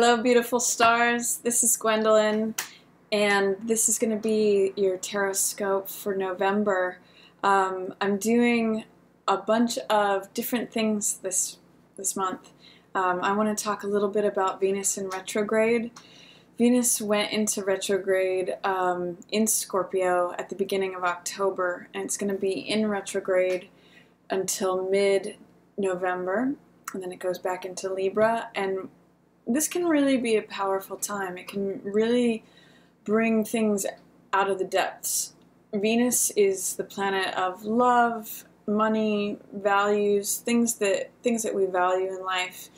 Hello, beautiful stars. This is Gwendolyn, and this is going to be your Tarotscope for November. I'm doing a bunch of different things this month. I want to talk a little bit about Venus in retrograde. Venus went into retrograde in Scorpio at the beginning of October, and it's going to be in retrograde until mid-November, and then it goes back into Libra. And this can really be a powerful time. It can really bring things out of the depths. Venus is the planet of love, money, values, things that we value in life.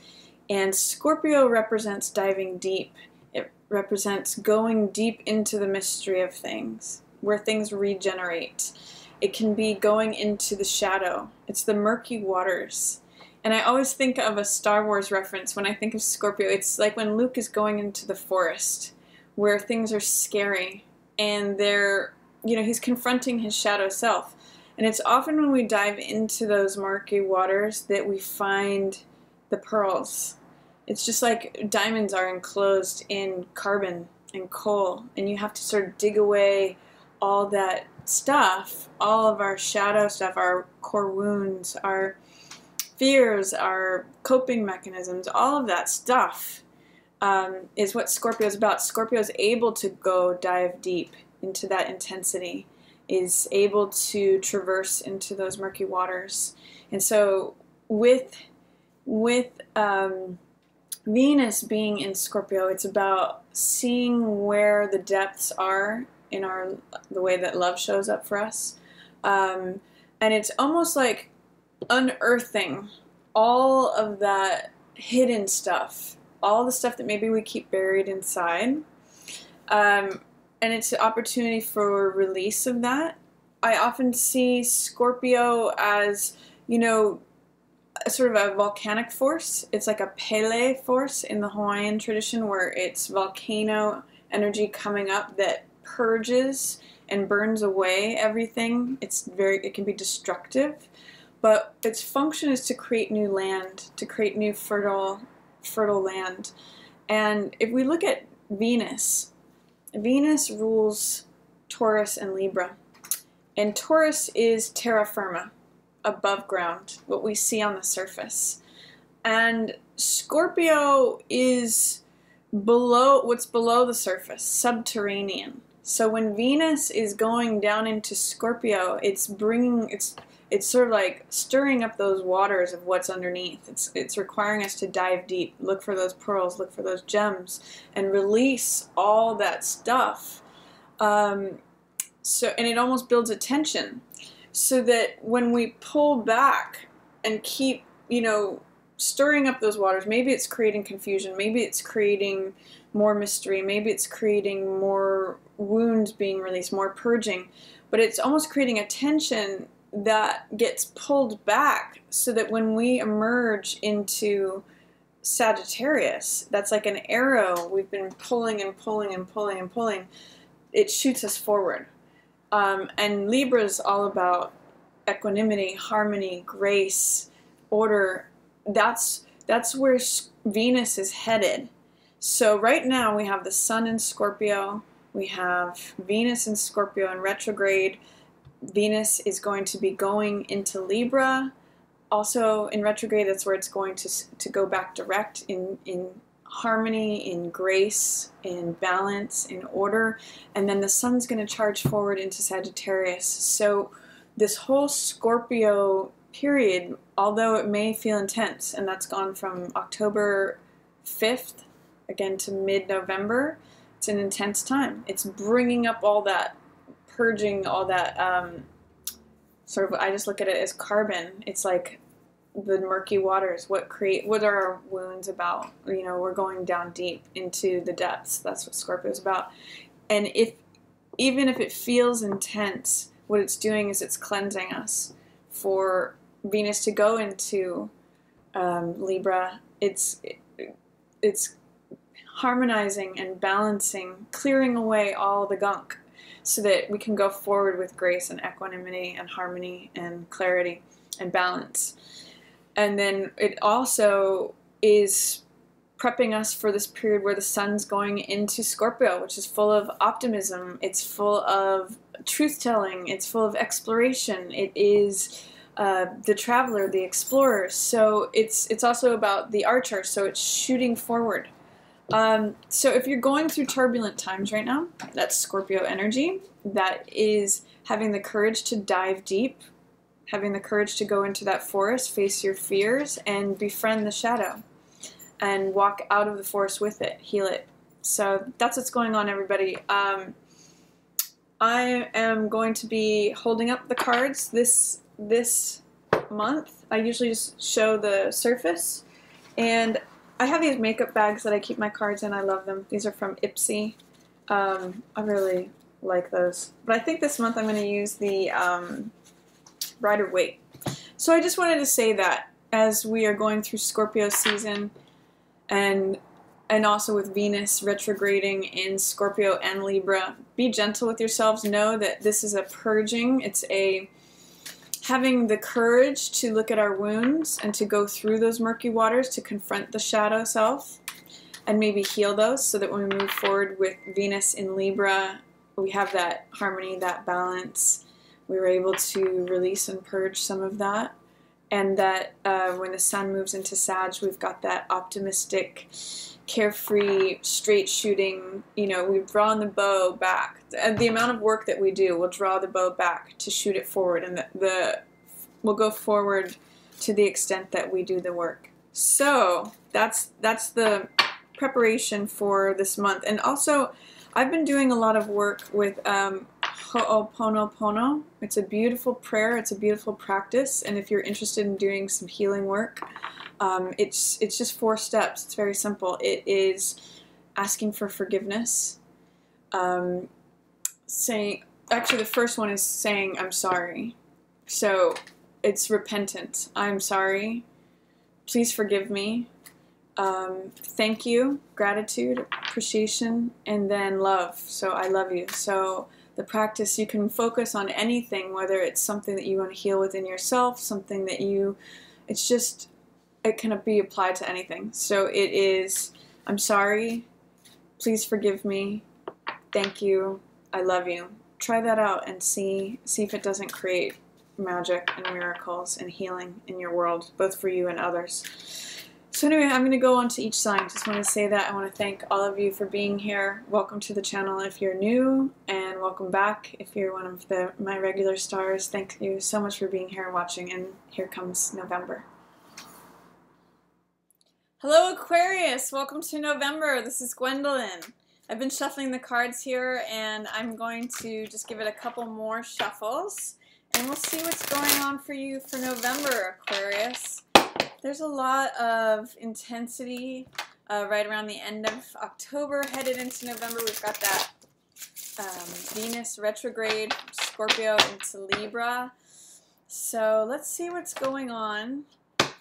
And Scorpio represents diving deep. It represents going deep into the mystery of things, where things regenerate. It can be going into the shadow. It's the murky waters. And I always think of a Star Wars reference when I think of Scorpio. It's like when Luke is going into the forest where things are scary and he's confronting his shadow self. And it's often when we dive into those murky waters that we find the pearls. It's just like diamonds are enclosed in carbon and coal, and you have to sort of dig away all that stuff, all of our shadow stuff, our core wounds, our fears, our coping mechanisms, all of that stuff is what Scorpio is about. Scorpio is able to go dive deep into that intensity, is able to traverse into those murky waters. And so with Venus being in Scorpio, it's about seeing where the depths are in the way that love shows up for us. And it's almost like unearthing all of that hidden stuff, all the stuff that maybe we keep buried inside. And it's an opportunity for release of that. I often see Scorpio as, sort of a volcanic force. It's like a Pele force in the Hawaiian tradition, where it's volcano energy coming up that purges and burns away everything. It can be destructive. But its function is to create new land, to create new fertile land. And if we look at Venus, Venus rules Taurus and Libra. And Taurus is terra firma, above ground, what we see on the surface. And Scorpio is what's below the surface, subterranean. So when Venus is going down into Scorpio, it's sort of like stirring up those waters of what's underneath. It's requiring us to dive deep, look for those pearls, look for those gems, and release all that stuff. And it almost builds a tension, so that when we pull back and keep, stirring up those waters, maybe it's creating confusion, maybe it's creating more mystery, maybe it's creating more wounds being released, more purging, but it's almost creating a tension that gets pulled back, so that when we emerge into Sagittarius, that's like an arrow we've been pulling and pulling and pulling and pulling, it shoots us forward. And Libra is all about equanimity, harmony, grace, order. That's where Venus is headed. So right now we have the Sun in Scorpio, we have Venus in Scorpio in retrograde. Venus is going to be going into Libra. Also in retrograde, that's where it's going to go back direct in harmony, in grace, in balance, in order. And then the Sun's going to charge forward into Sagittarius. So this whole Scorpio period, although it may feel intense, and that's gone from October 5th again to mid-November, it's an intense time. It's bringing up all that, purging all that, I just look at it as carbon. It's like the murky waters. What are our wounds about? We're going down deep into the depths. That's what Scorpio is about. And even if it feels intense, what it's doing is it's cleansing us. For Venus to go into Libra, it's harmonizing and balancing, clearing away all the gunk, so that we can go forward with grace and equanimity and harmony and clarity and balance. And then it also is prepping us for this period where the sun's going into Scorpio, which is full of optimism. It's full of truth-telling. It's full of exploration. It is the traveler, the explorer. So it's also about the archer. So it's shooting forward. So if you're going through turbulent times right now, that's Scorpio energy. That is having the courage to dive deep, having the courage to go into that forest, face your fears, and befriend the shadow, and walk out of the forest with it, heal it. So that's what's going on, everybody. I am going to be holding up the cards this month. I usually just show the surface, and I have these makeup bags that I keep my cards in. I love them. These are from Ipsy. I really like those. But I think this month I'm going to use the Waite. So I just wanted to say that as we are going through Scorpio season, and also with Venus retrograding in Scorpio and Libra, be gentle with yourselves. Know that this is a purging. It's a having the courage to look at our wounds and to go through those murky waters, to confront the shadow self and maybe heal those, so that when we move forward with Venus in Libra, we have that harmony, that balance. We were able to release and purge some of that. And that when the sun moves into Sag, we've got that optimistic, carefree, straight shooting, you know, we've drawn the bow back. The amount of work that we do will draw the bow back to shoot it forward, and we'll go forward to the extent that we do the work. So that's the preparation for this month. And also, I've been doing a lot of work with Ho'oponopono. It's a beautiful prayer. It's a beautiful practice. And if you're interested in doing some healing work, it's just 4 steps. It's very simple. It is asking for forgiveness. Actually, the first one is saying, I'm sorry. So it's repentance. I'm sorry. Please forgive me. Thank you, gratitude, appreciation, and then love. So I love you. So the practice, you can focus on anything, whether it's something that you want to heal within yourself, something that it can be applied to anything. So it is, I'm sorry, please forgive me, thank you, I love you. Try that out and see if it doesn't create magic and miracles and healing in your world, both for you and others. So anyway, I'm going to go on to each sign. Just want to say that. I want to thank all of you for being here. Welcome to the channel if you're new, and welcome back if you're one of my regular stars. Thank you so much for being here and watching, and here comes November. Hello Aquarius, welcome to November. This is Gwendolyn. I've been shuffling the cards here, and I'm going to just give it a couple more shuffles, and we'll see what's going on for you for November, Aquarius. There's a lot of intensity right around the end of October, headed into November. We've got that Venus retrograde, Scorpio into Libra. So let's see what's going on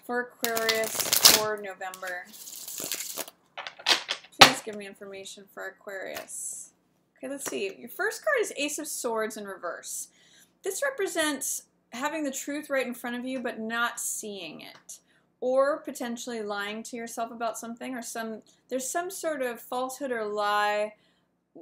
for Aquarius for November. Please give me information for Aquarius. Okay, let's see. Your first card is Ace of Swords in reverse. This represents having the truth right in front of you, but not seeing it, or potentially lying to yourself about something, or there's some sort of falsehood or lie,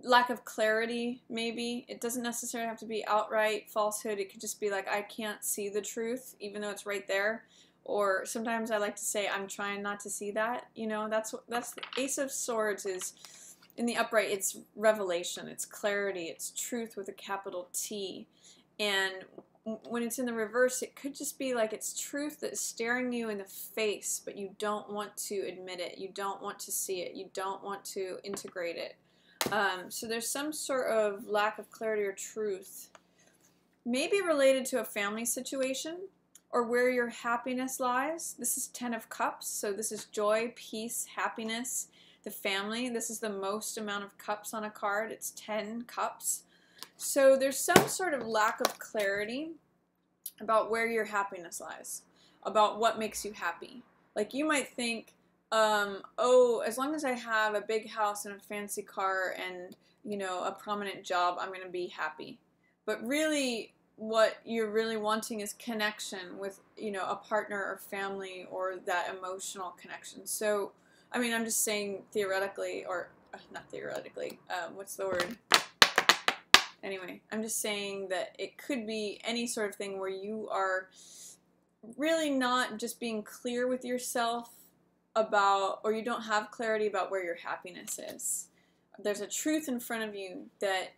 lack of clarity, maybe. It doesn't necessarily have to be outright falsehood. It could just be like, I can't see the truth, even though it's right there. Or sometimes I like to say, I'm trying not to see that. You know, that's the Ace of Swords is, in the upright, it's revelation, it's clarity, it's truth with a capital T. And when it's in the reverse, it could just be like it's truth that's staring you in the face, but you don't want to admit it. You don't want to see it. You don't want to integrate it. So there's some sort of lack of clarity or truth, maybe related to a family situation or where your happiness lies. This is 10 of Cups, so this is joy, peace, happiness, the family. This is the most amount of cups on a card. It's 10 cups. So there's some sort of lack of clarity about where your happiness lies, about what makes you happy. Like you might think, oh, as long as I have a big house and a fancy car and, you know, a prominent job, I'm going to be happy. But really, what you're really wanting is connection with, you know, a partner or family, or that emotional connection. So I mean, I'm just saying theoretically, or not theoretically, what's the word? Anyway, I'm just saying that it could be any sort of thing where you are really not just being clear with yourself about, or you don't have clarity about where your happiness is. There's a truth in front of you that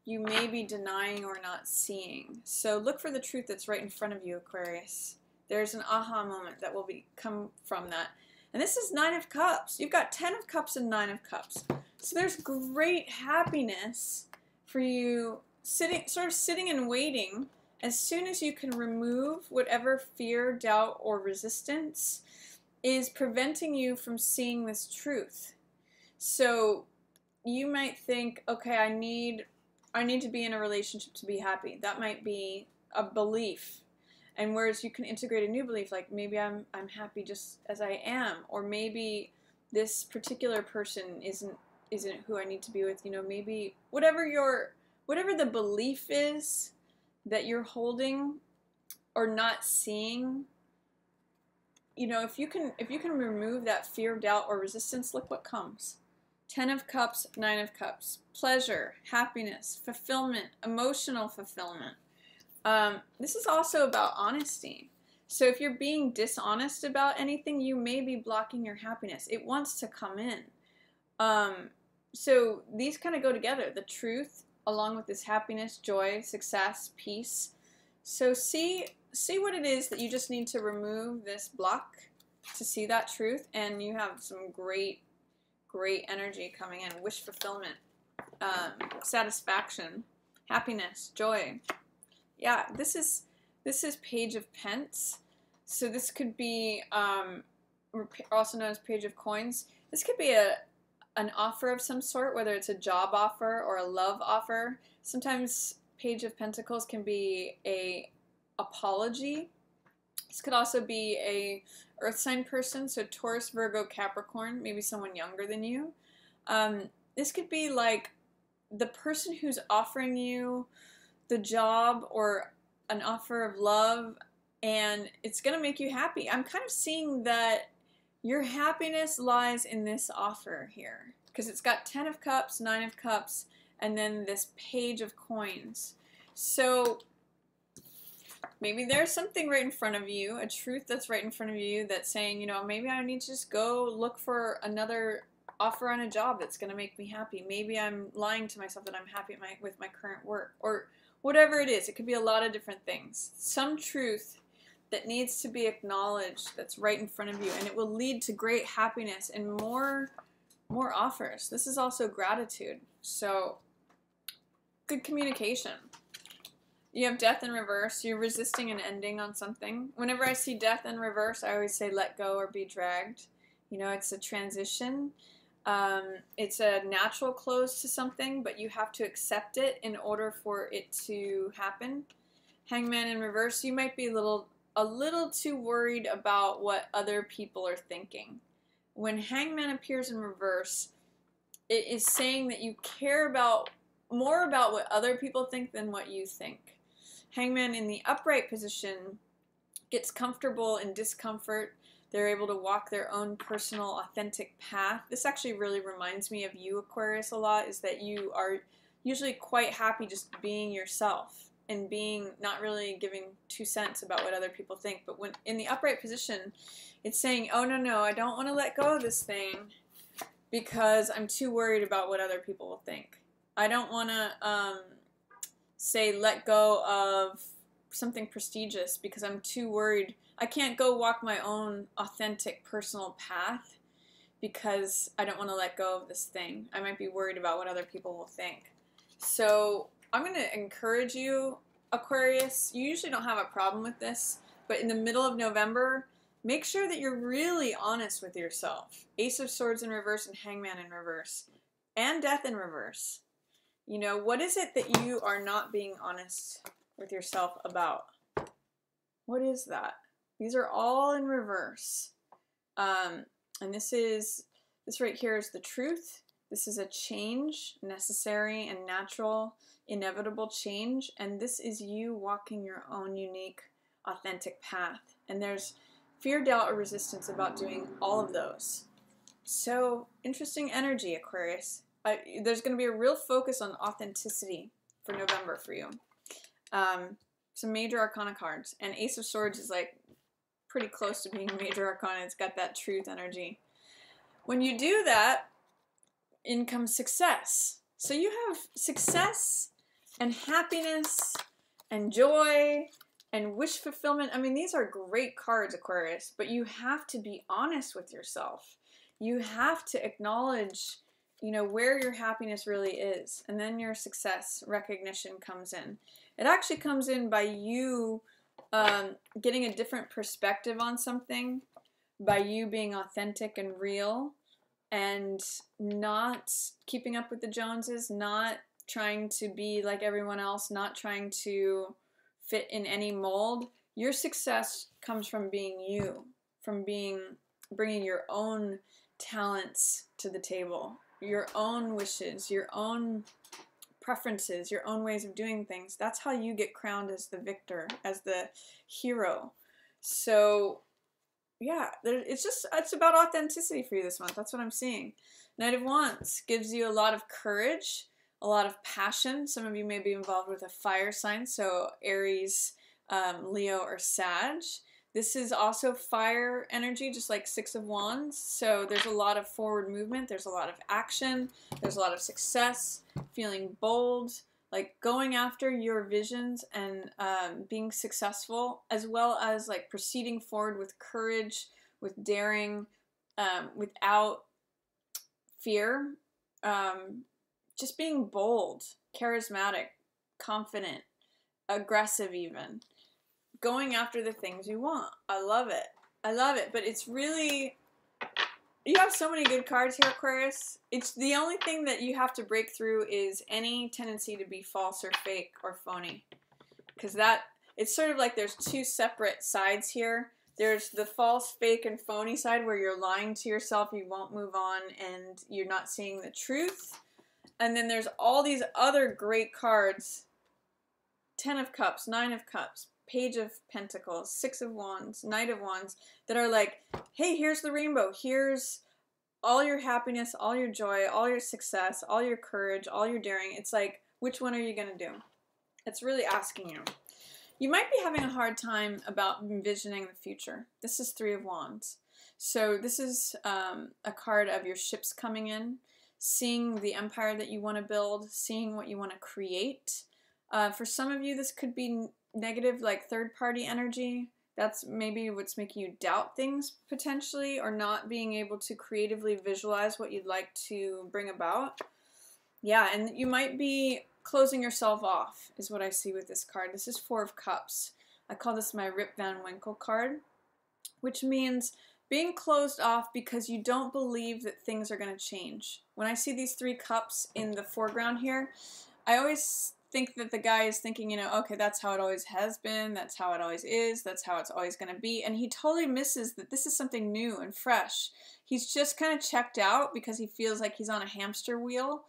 you may be denying or not seeing. So look for the truth that's right in front of you, Aquarius. There's an aha moment that will come from that. And this is 9 of Cups. You've got 10 of Cups and 9 of Cups. So there's great happiness for you sort of sitting and waiting. As soon as you can remove whatever fear, doubt, or resistance is preventing you from seeing this truth. So you might think, okay, I need to be in a relationship to be happy. That might be a belief. And whereas you can integrate a new belief, like maybe I'm happy just as I am, or maybe this particular person isn't who I need to be with. You know, maybe whatever the belief is that you're holding or not seeing, you know, if you can remove that fear, doubt, or resistance, look what comes. 10 of Cups, 9 of Cups. Pleasure, happiness, fulfillment, emotional fulfillment. This is also about honesty. So if you're being dishonest about anything, you may be blocking your happiness. It wants to come in. So these kind of go together. The truth, along with this happiness, joy, success, peace. So see what it is that you just need to remove this block to see that truth, and you have some great energy coming in. Wish fulfillment, satisfaction, happiness, joy. Yeah, this is Page of Pence. So this could be also known as Page of Coins. This could be an offer of some sort, whether it's a job offer or a love offer. Sometimes Page of Pentacles can be a apology. This could also be a earth sign person, so Taurus, Virgo, Capricorn, maybe someone younger than you. This could be like the person who's offering you the job or an offer of love, and it's going to make you happy. I'm kind of seeing that your happiness lies in this offer here, because it's got 10 of Cups, 9 of Cups, and then this Page of Coins. So maybe there's something right in front of you, a truth that's right in front of you that's saying, you know, maybe I need to just go look for another offer on a job that's going to make me happy. Maybe I'm lying to myself that I'm happy with my current work, or whatever it is. It could be a lot of different things. Some truth that needs to be acknowledged that's right in front of you, and it will lead to great happiness and more offers. This is also gratitude. So good communication. You have Death in reverse. You're resisting an ending on something. Whenever I see Death in reverse, I always say let go or be dragged. You know, it's a transition. It's a natural close to something, but you have to accept it in order for it to happen. Hangman in reverse, you might be a little too worried about what other people are thinking. When Hangman appears in reverse, it is saying that you care more about what other people think than what you think. Hangman in the upright position gets comfortable in discomfort. They're able to walk their own personal, authentic path. This actually really reminds me of you, Aquarius, a lot, is that you are usually quite happy just being yourself and being not really giving 2 cents about what other people think. But when in the upright position, it's saying, oh, no, I don't want to let go of this thing because I'm too worried about what other people will think. I don't want to say let go of something prestigious because I'm too worried. I can't go walk my own authentic personal path because I don't want to let go of this thing. I might be worried about what other people will think. So I'm going to encourage you, Aquarius. You usually don't have a problem with this, but in the middle of November, make sure that you're really honest with yourself. Ace of Swords in reverse and Hangman in reverse. And Death in reverse. You know, what is it that you are not being honest with yourself about? What is that? These are all in reverse. And this right here is the truth. This is a change, necessary and natural, inevitable change. And this is you walking your own unique, authentic path. And there's fear, doubt, or resistance about doing all of those. So, interesting energy, Aquarius. There's going to be a real focus on authenticity for November for you. Some major arcana cards. And Ace of Swords is like pretty close to being a major arcana. It's got that truth energy. When you do that, in comes success. So you have success and happiness and joy and wish fulfillment. I mean, these are great cards, Aquarius, but you have to be honest with yourself. You have to acknowledge, you know, where your happiness really is. And then your success recognition comes in. It actually comes in by you getting a different perspective on something, by you being authentic and real, and not keeping up with the Joneses, not trying to be like everyone else, not trying to fit in any mold. Your success comes from being you, from bringing your own talents to the table, your own wishes, your own preferences, your own ways of doing things. That's how you get crowned as the victor, as the hero. So yeah, it's about authenticity for you this month. That's what I'm seeing. Knight of Wands gives you a lot of courage, a lot of passion. Some of you may be involved with a fire sign, so Aries, Leo, or Sag. This is also fire energy, just like Six of Wands. So there's a lot of forward movement. There's a lot of action. There's a lot of success, feeling bold, like going after your visions and being successful, as well as like proceeding forward with courage, with daring, without fear, just being bold, charismatic, confident, aggressive even, going after the things you want. I love it. I love it. But it's really, you have so many good cards here, Aquarius. It's the only thing that you have to break through is any tendency to be false or fake or phony. Because it's sort of like there's two separate sides here. There's the false, fake, and phony side where you're lying to yourself, you won't move on, and you're not seeing the truth. And then there's all these other great cards. 10 of Cups, 9 of Cups, Page of Pentacles, Six of Wands, Knight of Wands, that are like, hey, here's the rainbow. Here's all your happiness, all your joy, all your success, all your courage, all your daring. It's like, which one are you going to do? It's really asking you. You might be having a hard time about envisioning the future. This is Three of Wands. So this is a card of your ships coming in, seeing the empire that you want to build, seeing what you want to create. For some of you, this could be negative, like third-party energy. That's maybe what's making you doubt things, potentially, or not being able to creatively visualize what you'd like to bring about. Yeah, and you might be closing yourself off, is what I see with this card. This is Four of Cups. I call this my Rip Van Winkle card, which means being closed off because you don't believe that things are going to change. When I see these three cups in the foreground here, I always think that the guy is thinking, you know, okay, that's how it always has been, that's how it always is, that's how it's always going to be, and he totally misses that this is something new and fresh. He's just kind of checked out because he feels like he's on a hamster wheel.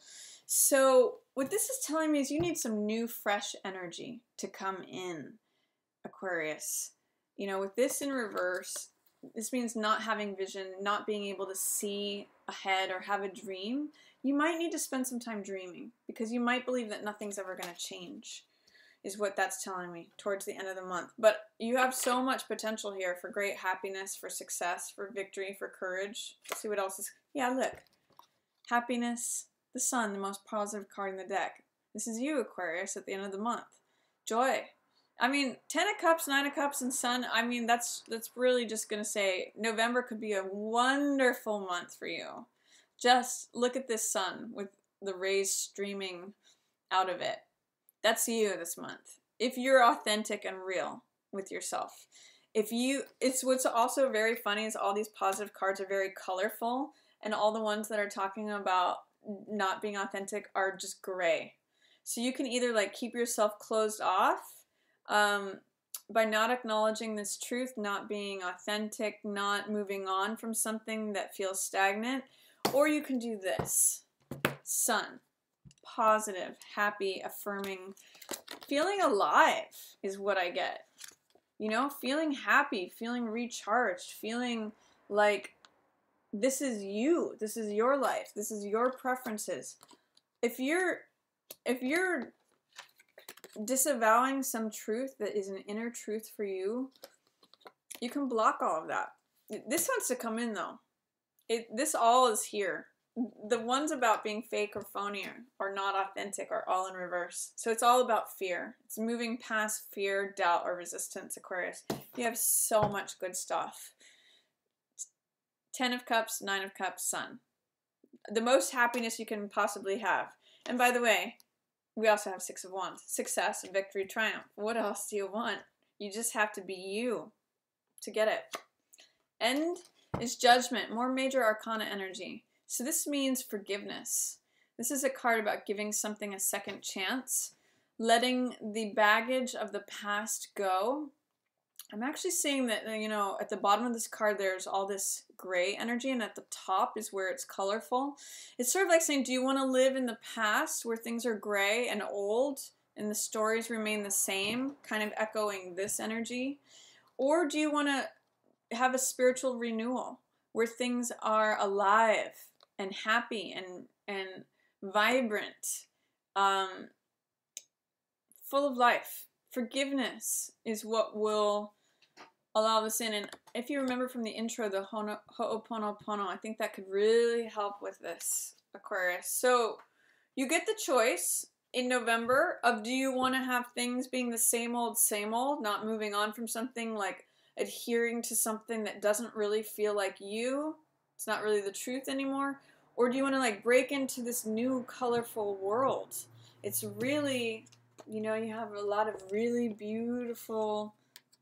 So what this is telling me is you need some new, fresh energy to come in, Aquarius. You know, with this in reverse, this means not having vision, not being able to see ahead or have a dream. You might need to spend some time dreaming because you might believe that nothing's ever going to change, is what that's telling me towards the end of the month. But you have so much potential here for great happiness, for success, for victory, for courage. Let's see what else is. Yeah, look. Happiness, the Sun, the most positive card in the deck. This is you, Aquarius, at the end of the month. Joy. I mean, 10 of Cups, 9 of Cups, and Sun, I mean, that's really just going to say November could be a wonderful month for you. Just look at this sun with the rays streaming out of it. That's you this month. If you're authentic and real with yourself. It's what's also very funny is all these positive cards are very colorful, and all the ones that are talking about not being authentic are just gray. So you can either like keep yourself closed off by not acknowledging this truth, not being authentic, not moving on from something that feels stagnant, or you can do this. Sun. Positive, happy, affirming, feeling alive is what I get. You know, feeling happy, feeling recharged, feeling like this is you. This is your life. This is your preferences. If you're disavowing some truth that is an inner truth for you, you can block all of that. This wants to come in though. This all is here. The ones about being fake or phony or not authentic are all in reverse. So it's all about fear. It's moving past fear, doubt, or resistance, Aquarius. You have so much good stuff. 10 of Cups, 9 of Cups, Sun. The most happiness you can possibly have. And by the way, we also have 6 of Wands. Success, victory, triumph. What else do you want? You just have to be you to get it. And it's Judgment, more major arcana energy. So this means forgiveness. This is a card about giving something a second chance, letting the baggage of the past go. I'm actually seeing that, you know, at the bottom of this card there's all this gray energy, and at the top is where it's colorful. It's sort of like saying, do you want to live in the past where things are gray and old and the stories remain the same, kind of echoing this energy? Or do you want to have a spiritual renewal where things are alive and happy and vibrant, full of life? Forgiveness is what will allow this in. And if you remember from the intro, the Ho'oponopono, I think that could really help with this, Aquarius. So you get the choice in November of, do you want to have things being the same old, not moving on from something, like adhering to something that doesn't really feel like you, it's not really the truth anymore? Or do you want to like break into this new colorful world? It's really, you know, you have a lot of really beautiful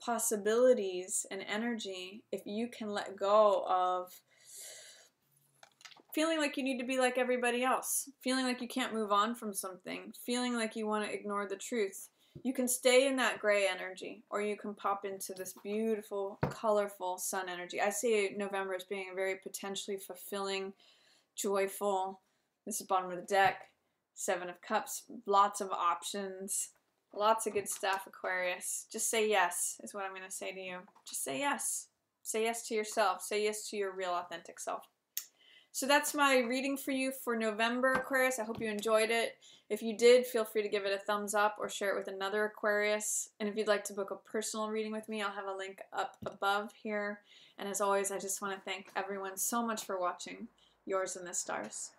possibilities and energy if you can let go of feeling like you need to be like everybody else, feeling like you can't move on from something, feeling like you want to ignore the truth. You can stay in that gray energy, or you can pop into this beautiful, colorful sun energy. I see November as being a very potentially fulfilling, joyful, this is bottom of the deck, 7 of Cups, lots of options, lots of good stuff, Aquarius. Just say yes, is what I'm going to say to you. Just say yes. Say yes to yourself. Say yes to your real, authentic self. So that's my reading for you for November, Aquarius. I hope you enjoyed it. If you did, feel free to give it a thumbs up or share it with another Aquarius. And if you'd like to book a personal reading with me, I'll have a link up above here. And as always, I just want to thank everyone so much for watching. Yours in the stars.